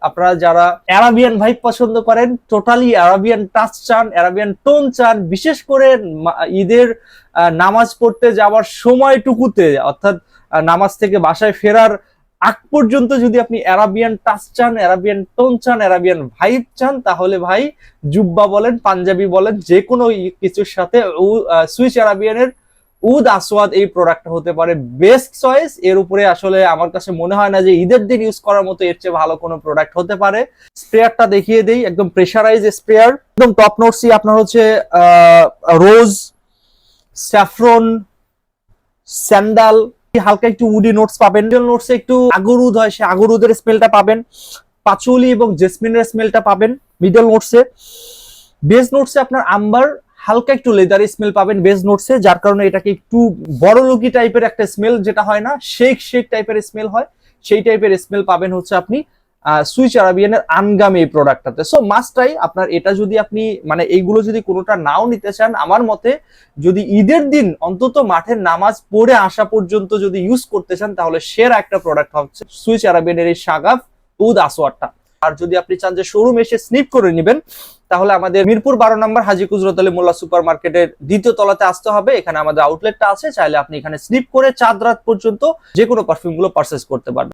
আপনারা যারা Arabian vibe পছন্দ করেন, টোটালি অ্যারাবিয়ান টাচ চান, অ্যারাবিয়ান টোন চান, বিশেষ করে ঈদের নামাজ পড়তে যাওয়ার সময়টুকুতে, অর্থাৎ নামাজ থেকে বাসায় ফেরার আগ পর্যন্ত যদি আপনি অ্যারাবিয়ান টাচ চান, অ্যারাবিয়ান টোন চান, অ্যারাবিয়ান ভাইব চান, তাহলে ভাই জুব্বা বলেন, পাঞ্জাবি বলেন, যে কোনো কিছুর সাথে সুইচ অ্যারাবিয়ানের উদ আসওয়াদ এই প্রোডাক্টটা হতে পারে বেস্ট চয়েস। এর উপরে আসলে আমার কাছে মনে হয় না যে ঈদের দিন ইউজ করার মতো এর চেয়ে ভালো কোনো প্রোডাক্ট হতে পারে। স্প্রেয়ারটা দেখিয়ে দেই, একদম প্রেসারাইজ স্প্রেয়ার, একদম টপ নোটসই আপনার হচ্ছে রোজ, স্যাফরন, স্যান্ডাল, হালকা একটু উডি নোটস পাবেন। নোটসে একটু আগরুদ হয়, সে আগরুদের স্মেলটা পাবেন। পাচুলি এবং জেসমিনের স্মেলটা পাবেন মিডল নোটসে। বেস নোটসে আপনার আম্বার, হালকা একটু লেদারি স্মেল পাবেন বেস নোটসে, যার কারণে এটাকে একটু বড় লোকি টাইপের একটা স্মেল, যেটা হয় না শেক শেক টাইপের স্মেল হয়, সেই টাইপের স্মেল পাবেন হচ্ছে আপনি সুইচ আরাবিয়ানের আনগাম এই প্রোডাক্টটাতে। সো মাস্টটাই আপনার এটা, যদি আপনি মানে এইগুলো যদি কোনোটা নাও নিতে চান, আমার মতে যদি ঈদের দিন অন্তত মাঠের নামাজ পড়ে আসা পর্যন্ত যদি ইউজ করতে চান, তাহলে সেরা একটা প্রোডাক্ট হচ্ছে সুইচ আরাবিয়ানের এই সাগাফ উদ আসওয়ারটা। আর যদি আপনি চান যে শোরুম এসে স্নিপ করে নেবেন, তাহলে আমাদের মিরপুর 12 নম্বর হাজী কুদরত আলী মোল্লা সুপার মার্কেটের দ্বিতীয় তলাতে আসতে হবে। এখানে আমাদের আউটলেটটা আছে, চাইলে আপনি এখানে স্নিপ করে চাঁদ রাত পর্যন্ত যে কোনো পারফিউম গুলো পারচেজ করতে পারবেন।